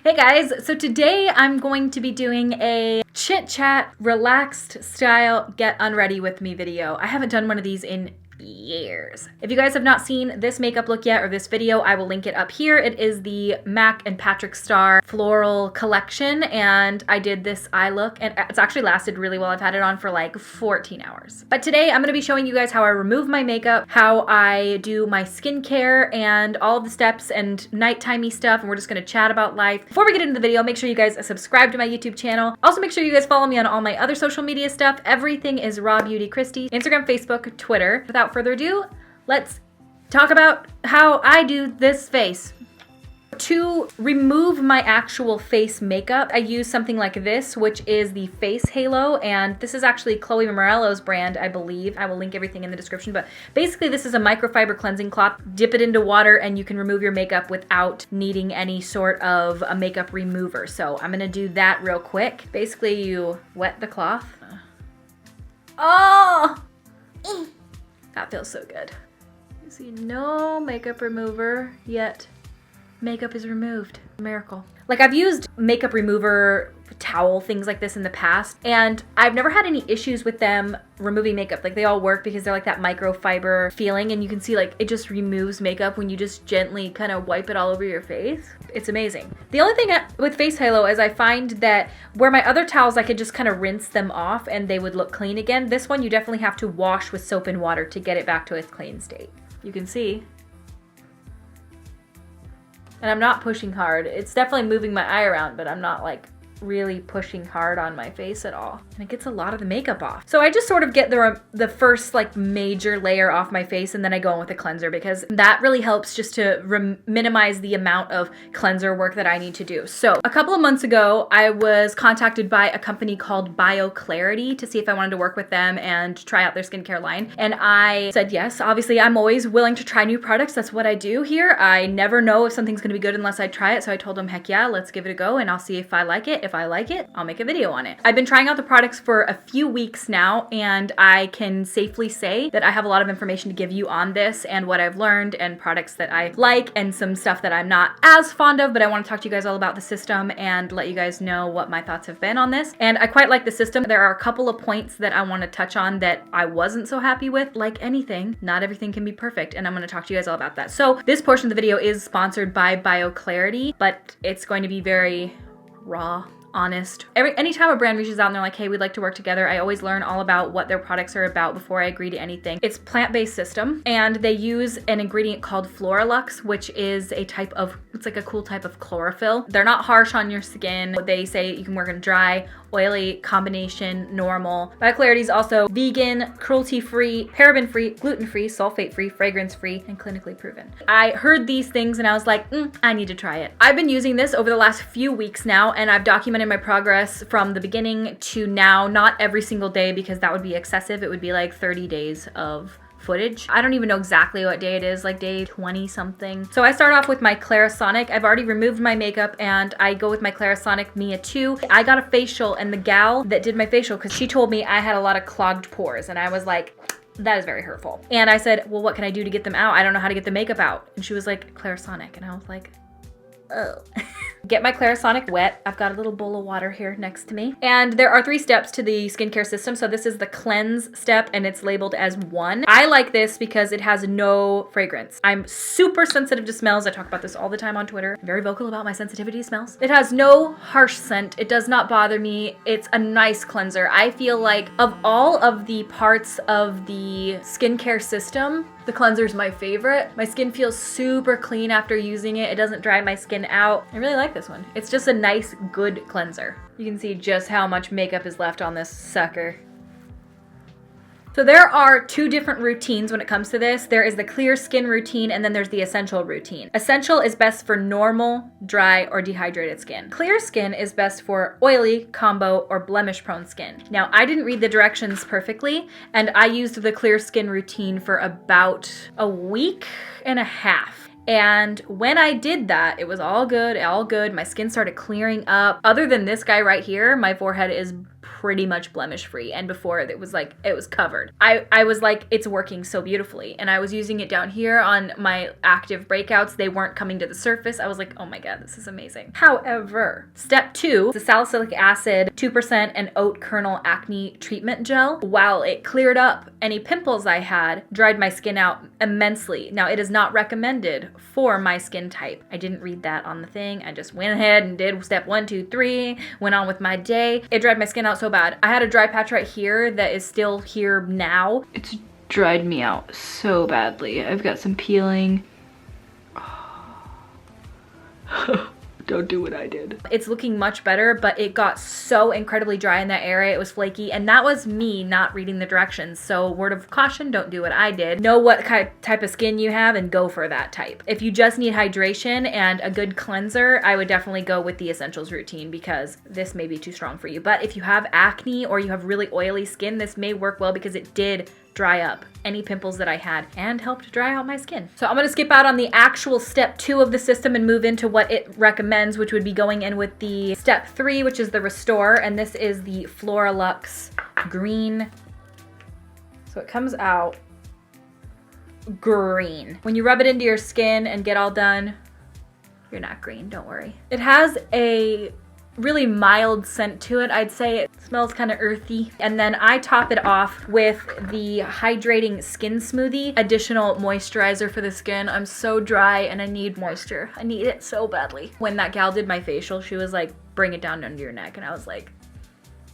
Hey guys, so today I'm going to be doing a chit chat, relaxed style, get unready with me video. I haven't done one of these in years. If you guys have not seen this makeup look yet or this video, I will link it up here. It is the MAC and Patrick Starr floral collection, and I did this eye look and it's actually lasted really well. I've had it on for like 14 hours. But today I'm going to be showing you guys how I remove my makeup, how I do my skincare and all of the steps and nighttimey stuff, and we're just going to chat about life. Before we get into the video, make sure you guys subscribe to my YouTube channel. Also make sure you guys follow me on all my other social media stuff. Everything is RawBeautyKristi, Instagram, Facebook, Twitter. Without further ado, let's talk about how I do this face. To remove my actual face makeup, I use something like this, which is the Face Halo, and this is actually Chloe Morello's brand, I believe. I will link everything in the description, but basically this is a microfiber cleansing cloth. Dip it into water and you can remove your makeup without needing any sort of a makeup remover. So I'm gonna do that real quick. Basically you wet the cloth. Oh! That feels so good. You see, no makeup remover, yet makeup is removed. Miracle. Like, I've used makeup remover towel things like this in the past, and I've never had any issues with them removing makeup. Like, they all work because they're like that microfiber feeling, and you can see like it just removes makeup when you just gently kind of wipe it all over your face. It's amazing. The only thing with Face Halo is I find that where my other towels I could just kind of rinse them off and they would look clean again, this one you definitely have to wash with soap and water to get it back to its clean state. You can see. And I'm not pushing hard. It's definitely moving my eye around, but I'm not like really pushing hard on my face at all. And it gets a lot of the makeup off. So I just sort of get the first like major layer off my face, and then I go in with a cleanser because that really helps just to minimize the amount of cleanser work that I need to do. So a couple of months ago, I was contacted by a company called RawBeautyKristi to see if I wanted to work with them and try out their skincare line. And I said yes. Obviously, I'm always willing to try new products. That's what I do here. I never know if something's gonna be good unless I try it. So I told them, heck yeah, let's give it a go and I'll see if I like it. If I like it, I'll make a video on it. I've been trying out the products for a few weeks now, and I can safely say that I have a lot of information to give you on this and what I've learned and products that I like and some stuff that I'm not as fond of, but I want to talk to you guys all about the system and let you guys know what my thoughts have been on this. And I quite like the system. There are a couple of points that I want to touch on that I wasn't so happy with. Like anything, not everything can be perfect, and I'm going to talk to you guys all about that. So this portion of the video is sponsored by RawBeautyKristi, but it's going to be very raw, honest. Anytime a brand reaches out and they're like, hey, we'd like to work together, I always learn all about what their products are about before I agree to anything. It's plant-based system, and they use an ingredient called Floralux, which is a type of, it's like a cool type of chlorophyll. They're not harsh on your skin. They say you can work in dry, oily, combination, normal. RawBeautyKristi is also vegan, cruelty-free, paraben-free, gluten-free, sulfate-free, fragrance-free, and clinically proven. I heard these things and I was like, I need to try it. I've been using this over the last few weeks now, and I've documented my progress from the beginning to now, not every single day because that would be excessive. It would be like 30 days of footage. I don't even know exactly what day it is, like day 20 something. So I start off with my Clarisonic. I've already removed my makeup and I go with my Clarisonic Mia 2. I got a facial, and the gal that did my facial, because she told me I had a lot of clogged pores, and I was like, that is very hurtful. And I said, well, what can I do to get them out? I don't know how to get the makeup out. And she was like, Clarisonic. And I was like, oh. Get my Clarisonic wet. I've got a little bowl of water here next to me. And there are 3 steps to the skincare system. So this is the cleanse step, and it's labeled as 1. I like this because it has no fragrance. I'm super sensitive to smells. I talk about this all the time on Twitter. I'm very vocal about my sensitivity to smells. It has no harsh scent. It does not bother me. It's a nice cleanser. I feel like of all of the parts of the skincare system, the cleanser is my favorite. My skin feels super clean after using it. It doesn't dry my skin out. I really like this one. It's just a nice, good cleanser. You can see just how much makeup is left on this sucker. So there are 2 different routines when it comes to this. There is the clear skin routine, and then there's the essential routine. Essential is best for normal, dry, or dehydrated skin. Clear skin is best for oily, combo, or blemish-prone skin. Now, I didn't read the directions perfectly, and I used the clear skin routine for about a week and a half. And when I did that, it was all good, all good. My skin started clearing up. Other than this guy right here, my forehead is pretty much blemish free, and before it was like, it was covered. I was like, it's working so beautifully, and I was using it down here on my active breakouts. They weren't coming to the surface. I was like, oh my god, this is amazing. However, step 2, the salicylic acid 2% and oat kernel acne treatment gel, while it cleared up any pimples I had, dried my skin out immensely. Now, it is not recommended for my skin type. I didn't read that on the thing. I just went ahead and did step 1, 2, 3, went on with my day. It dried my skin out so bad. I had a dry patch right here that is still here now. It's dried me out so badly. I've got some peeling. Don't do what I did. It's looking much better, but it got so incredibly dry in that area. It was flaky, and that was me not reading the directions. So word of caution, don't do what I did. Know what type of skin you have and go for that type. If you just need hydration and a good cleanser, I would definitely go with the essentials routine, because this may be too strong for you. But if you have acne or you have really oily skin, this may work well, because it did dry up any pimples that I had and helped dry out my skin. So I'm gonna skip out on the actual step 2 of the system and move into what it recommends, which would be going in with the step 3, which is the restore, and this is the Floralux green. So it comes out green. When you rub it into your skin and get all done, you're not green, don't worry. It has a really mild scent to it. I'd say it smells kind of earthy. And then I top it off with the Hydrating Skin Smoothie, additional moisturizer for the skin. I'm so dry and I need moisture. I need it so badly. When that gal did my facial, she was like, bring it down under your neck. And I was like,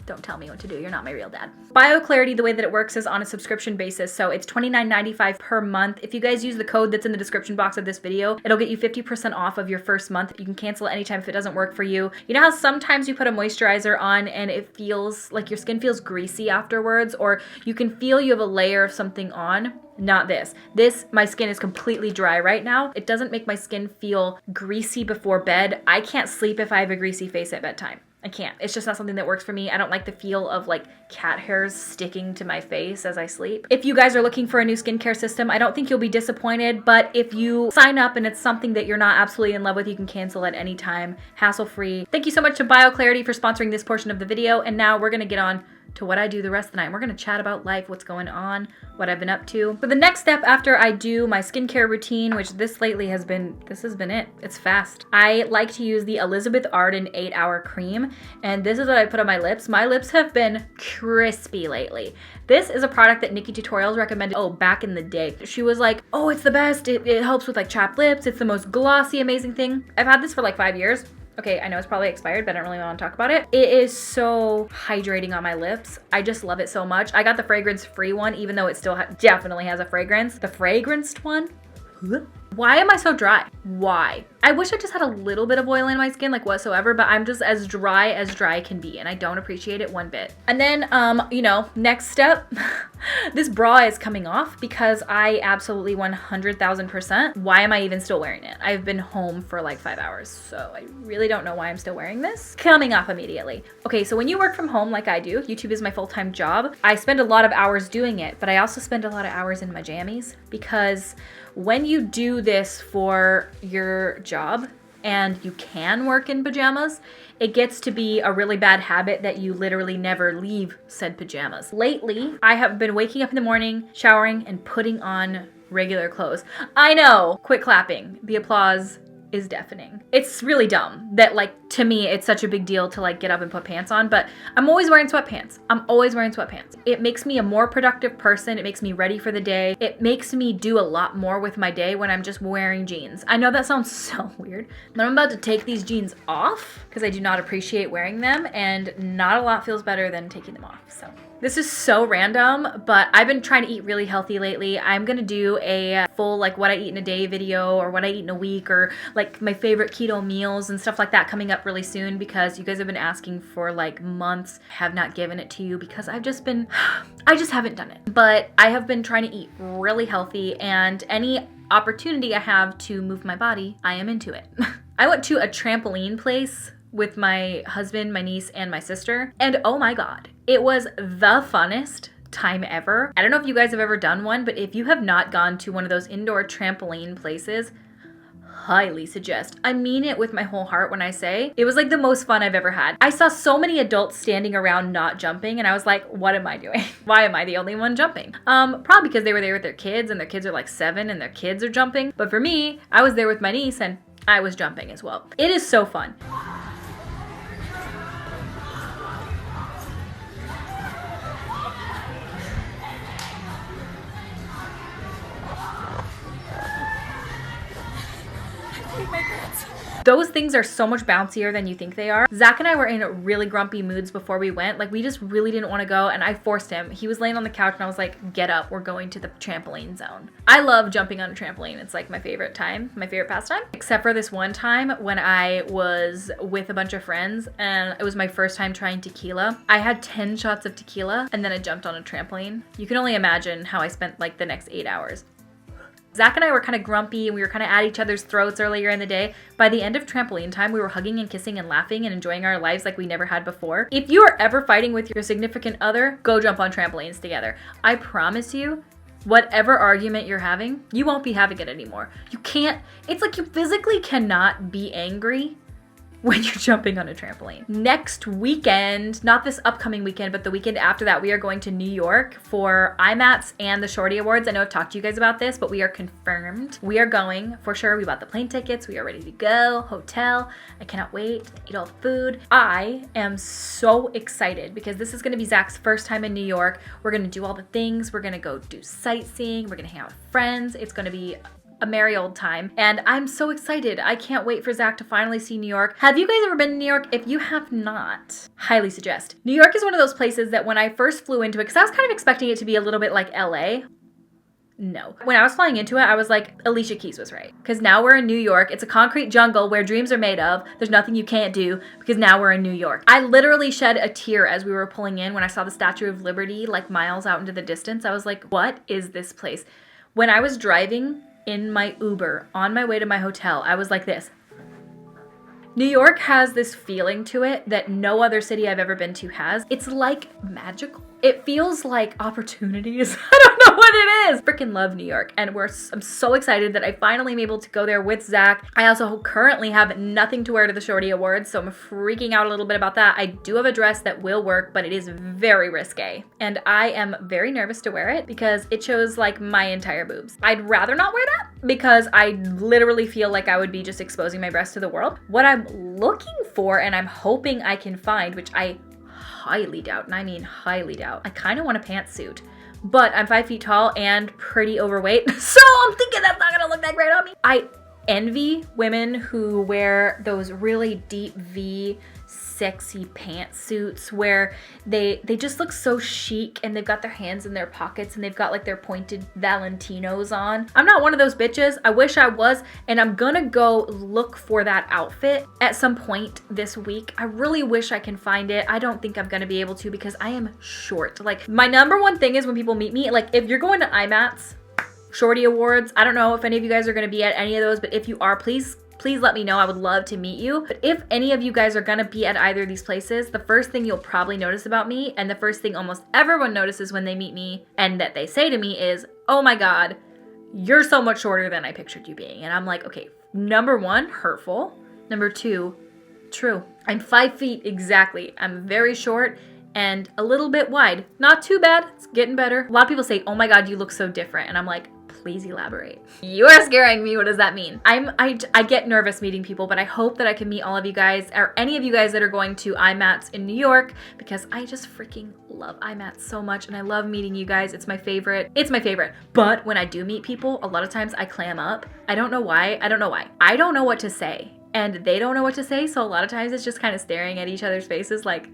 don't tell me what to do. You're not my real dad. BioClarity, the way that it works is on a subscription basis. So it's $29.95 per month. If you guys use the code that's in the description box of this video, it'll get you 50% off of your first month. You can cancel it anytime if it doesn't work for you. You know how sometimes you put a moisturizer on and it feels like your skin feels greasy afterwards, or you can feel you have a layer of something on? Not this. My skin is completely dry right now. It doesn't make my skin feel greasy before bed. I can't sleep if I have a greasy face at bedtime. I can't. It's just not something that works for me. I don't like the feel of like cat hairs sticking to my face as I sleep. If you guys are looking for a new skincare system, I don't think you'll be disappointed, but if you sign up and it's something that you're not absolutely in love with, you can cancel at any time, hassle-free. Thank you so much to BioClarity for sponsoring this portion of the video, and now we're gonna get on to what I do the rest of the night. We're gonna chat about life, what's going on, what I've been up to. So the next step after I do my skincare routine, which this has been it. It's fast. I like to use the Elizabeth Arden 8-Hour Cream, and this is what I put on my lips. My lips have been crispy lately. This is a product that Nikki Tutorials recommended, back in the day. She was like, oh, it's the best. It helps with like chapped lips. It's the most glossy, amazing thing. I've had this for like 5 years. Okay, I know it's probably expired, but I don't really want to talk about it. It is so hydrating on my lips. I just love it so much. I got the fragrance-free one, even though it still definitely has a fragrance. The fragranced one? Why am I so dry? Why? I wish I just had a little bit of oil in my skin, like whatsoever, but I'm just as dry can be, and I don't appreciate it one bit. And then, next step, this bra is coming off because I absolutely 100,000%. Why am I even still wearing it? I've been home for like 5 hours, so I really don't know why I'm still wearing this. Coming off immediately. Okay, so when you work from home like I do, YouTube is my full-time job. I spend a lot of hours doing it, but I also spend a lot of hours in my jammies, because when you do this for your job and you can work in pajamas, it gets to be a really bad habit that you literally never leave said pajamas. Lately, I have been waking up in the morning, showering, and putting on regular clothes. I know, quit clapping. The applause is deafening. It's really dumb that, like, to me, it's such a big deal to like get up and put pants on, but I'm always wearing sweatpants. It makes me a more productive person. It makes me ready for the day. It makes me do a lot more with my day when I'm just wearing jeans. I know that sounds so weird, but I'm about to take these jeans off because I do not appreciate wearing them, and not a lot feels better than taking them off, so. This is so random, but I've been trying to eat really healthy lately. I'm gonna do a full like what I eat in a day video, or what I eat in a week, or like my favorite keto meals and stuff like that coming up really soon, because you guys have been asking for like months. I have not given it to you because I just haven't done it. But I have been trying to eat really healthy, and any opportunity I have to move my body, I am into it. I went to a trampoline place with my husband, my niece, and my sister, and oh my god, it was the funnest time ever. I don't know if you guys have ever done one, but if you have not gone to one of those indoor trampoline places, highly suggest. I mean it with my whole heart when I say it was like the most fun I've ever had. I saw so many adults standing around not jumping, and I was like, what am I doing? Why am I the only one jumping? Probably because they were there with their kids, and their kids are like 7 and their kids are jumping. But for me, I was there with my niece and I was jumping as well. It is so fun. Those things are so much bouncier than you think they are. Zach and I were in really grumpy moods before we went. Like, we just really didn't want to go, and I forced him. He was laying on the couch and I was like, get up, we're going to the trampoline zone. I love jumping on a trampoline. It's like my favorite time, my favorite pastime. Except for this one time when I was with a bunch of friends and it was my first time trying tequila. I had 10 shots of tequila and then I jumped on a trampoline. You can only imagine how I spent like the next 8 hours. Zach and I were kind of grumpy and we were kind of at each other's throats earlier in the day. By the end of trampoline time, we were hugging and kissing and laughing and enjoying our lives like we never had before. If you are ever fighting with your significant other, go jump on trampolines together. I promise you, whatever argument you're having, you won't be having it anymore. You can't, it's like you physically cannot be angry when you're jumping on a trampoline. Next weekend, not this upcoming weekend, but the weekend after that, we are going to New York for IMATS and the Shorty Awards. I know I've talked to you guys about this, but we are confirmed. We are going for sure. We bought the plane tickets. We are ready to go. Hotel. I cannot wait to eat all the food. I am so excited because this is gonna be Zach's first time in New York. We're gonna do all the things. We're gonna go do sightseeing. We're gonna hang out with friends. It's gonna be a merry old time, and I'm so excited. I can't wait for Zach to finally see New York. Have you guys ever been to New York? If you have not, highly suggest. New York is one of those places that when I first flew into it, because I was kind of expecting it to be a little bit like LA. No. When I was flying into it, I was like, Alicia Keys was right. Because now we're in New York. It's a concrete jungle where dreams are made of. There's nothing you can't do because now we're in New York. I literally shed a tear as we were pulling in when I saw the Statue of Liberty like miles out into the distance. I was like, what is this place? When I was driving in my Uber on my way to my hotel, I was like this. New York has this feeling to it that no other city I've ever been to has. It's like magical. It feels like opportunities. I don't know what it is. Freaking love New York. And I'm so excited that I finally am able to go there with Zach. I also currently have nothing to wear to the Shorty Awards, so I'm freaking out a little bit about that. I do have a dress that will work, but it is very risque. And I am very nervous to wear it because it shows like my entire boobs. I'd rather not wear that because I literally feel like I would be just exposing my breasts to the world. What I'm looking for and I'm hoping I can find, which I highly doubt, and I mean highly doubt. I kind of want a pantsuit, but I'm 5 feet tall and pretty overweight, so I'm thinking that's not gonna look that great on me. I envy women who wear those really deep V sexy pantsuits where they just look so chic and they've got their hands in their pockets and they've got like their pointed Valentinos on. I'm not one of those bitches. I wish I was, and I'm gonna go look for that outfit at some point this week. I really wish I can find it. I don't think I'm gonna be able to because I am short. Like, my number one thing is when people meet me, like if you're going to IMATS, Shorty Awards, I don't know if any of you guys are gonna be at any of those, but if you are, please let me know. I would love to meet you. But if any of you guys are gonna be at either of these places, the first thing you'll probably notice about me, and the first thing almost everyone notices when they meet me and that they say to me is, oh my God, you're so much shorter than I pictured you being. And I'm like, okay, number one, hurtful. Number two, true. I'm 5 feet exactly. I'm very short and a little bit wide. Not too bad, it's getting better. A lot of people say, oh my God, you look so different. And I'm like, please elaborate. You are scaring me. What does that mean? I get nervous meeting people, but I hope that I can meet all of you guys or any of you guys that are going to IMATS in New York because I just freaking love IMATS so much and I love meeting you guys. It's my favorite. It's my favorite. But when I do meet people, a lot of times I clam up. I don't know why. I don't know what to say and they don't know what to say. So a lot of times it's just kind of staring at each other's faces like,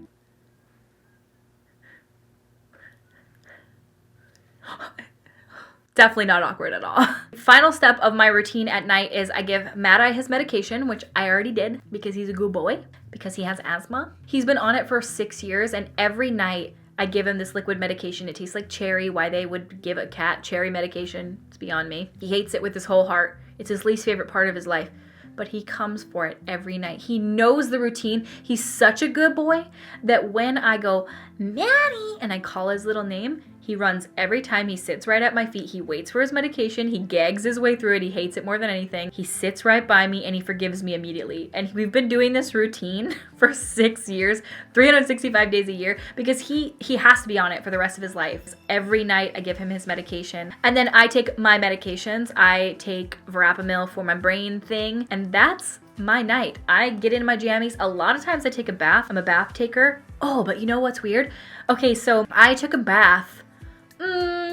definitely not awkward at all. Final step of my routine at night is I give Mad Eye his medication, which I already did because he's a good boy, because he has asthma. He's been on it for 6 years and every night I give him this liquid medication. It tastes like cherry. Why they would give a cat cherry medication, it's beyond me. He hates it with his whole heart. It's his least favorite part of his life. But he comes for it every night. He knows the routine. He's such a good boy that when I go, Manny, and I call his little name, he runs every time. He sits right at my feet. He waits for his medication. He gags his way through it. He hates it more than anything. He sits right by me and he forgives me immediately. And we've been doing this routine for 6 years, 365 days a year, because he has to be on it for the rest of his life. Every night I give him his medication. And then I take my medications. I take Verapamil for my brain thing. And that's my night. I get in my jammies. A lot of times I take a bath. I'm a bath taker. Oh, but you know what's weird? Okay, so I took a bath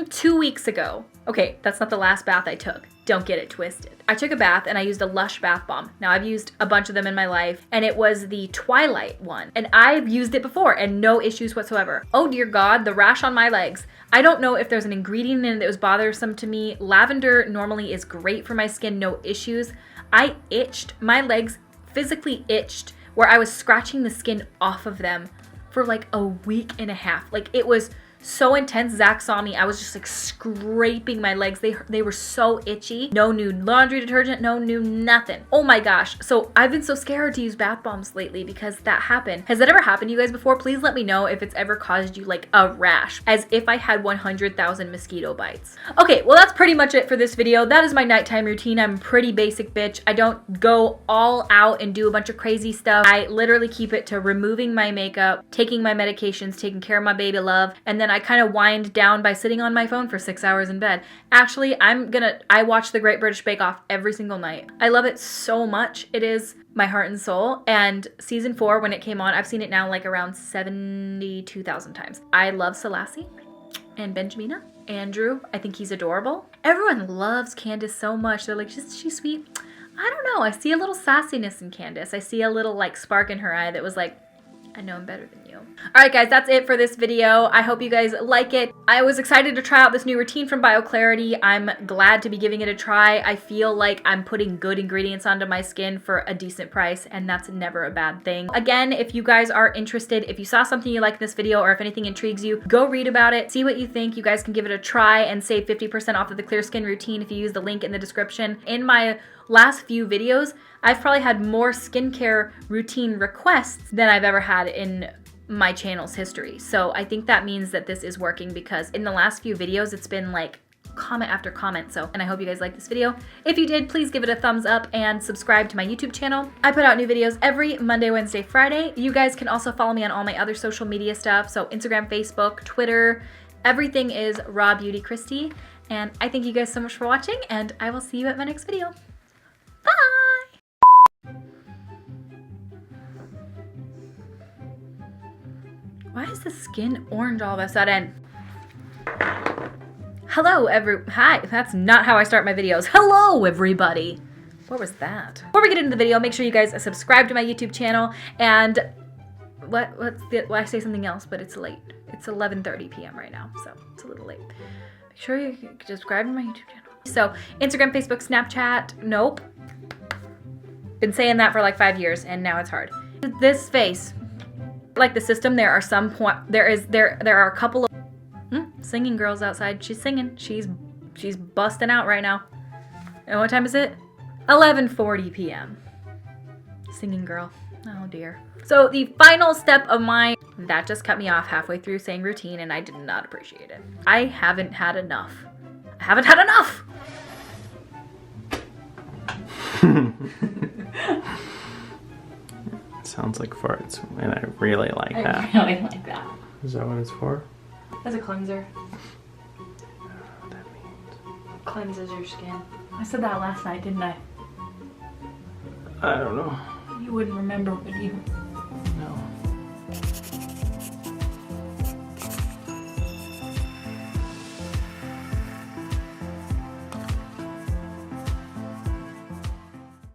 2 weeks ago. Okay, that's not the last bath I took. Don't get it twisted. I took a bath and I used a Lush bath bomb. Now I've used a bunch of them in my life and it was the Twilight one. And I've used it before and no issues whatsoever. Oh dear God, the rash on my legs. I don't know if there's an ingredient in it that was bothersome to me. Lavender normally is great for my skin, no issues. I itched, my legs physically itched where I was scratching the skin off of them for like a week and a half. Like it was so intense. Zach saw me. I was just like scraping my legs. They were so itchy. No new laundry detergent, no new nothing. Oh my gosh. So I've been so scared to use bath bombs lately because that happened. Has that ever happened to you guys before? Please let me know if it's ever caused you like a rash, as if I had 100,000 mosquito bites. Okay, well that's pretty much it for this video. That is my nighttime routine. I'm a pretty basic bitch. I don't go all out and do a bunch of crazy stuff. I literally keep it to removing my makeup, taking my medications, taking care of my baby love, and then I kind of wind down by sitting on my phone for 6 hours in bed. Actually, I watch The Great British Bake Off every single night. I love it so much. It is my heart and soul. And season 4, when it came on, I've seen it now like around 72,000 times. I love Selassie and Benjamina. Andrew, I think he's adorable. Everyone loves Candace so much. They're like, she's sweet. I don't know. I see a little sassiness in Candace. I see a little like spark in her eye that was like, I know I'm better than you. All right, guys, that's it for this video. I hope you guys like it. I was excited to try out this new routine from BioClarity. I'm glad to be giving it a try. I feel like I'm putting good ingredients onto my skin for a decent price, and that's never a bad thing. Again, if you guys are interested, if you saw something you like in this video, or if anything intrigues you, go read about it, see what you think. You guys can give it a try and save 50% off of the Clear Skin routine if you use the link in the description. In my last few videos, I've probably had more skincare routine requests than I've ever had in my channel's history. So I think that means that this is working, because in the last few videos, it's been like comment after comment. So, and I hope you guys liked this video. If you did, please give it a thumbs up and subscribe to my YouTube channel. I put out new videos every Monday, Wednesday, Friday. You guys can also follow me on all my other social media stuff. So Instagram, Facebook, Twitter, everything is RawBeautyKristi. And I thank you guys so much for watching, and I will see you at my next video. Bye! Why is the skin orange all of a sudden? Hello, hi, that's not how I start my videos. Hello, everybody. What was that? Before we get into the video, make sure you guys subscribe to my YouTube channel, and well, I say something else, but it's late. It's 11:30 p.m. right now, so it's a little late. Make sure you subscribe to my YouTube channel. So, Instagram, Facebook, Snapchat, nope. Been saying that for like 5 years, and now it's hard. This face. Like the system, there are there are a couple of singing girls outside. She's singing. She's busting out right now. And what time is it? 11:40 p.m. Singing girl. Oh dear. So the final step of that just cut me off halfway through saying routine, and I did not appreciate it. I haven't had enough. I haven't had enough. Sounds like farts, and I really like that. I really like that. Is that what it's for? As a cleanser. I don't know what that means. Cleanses your skin. I said that last night, didn't I? I don't know. You wouldn't remember, would you?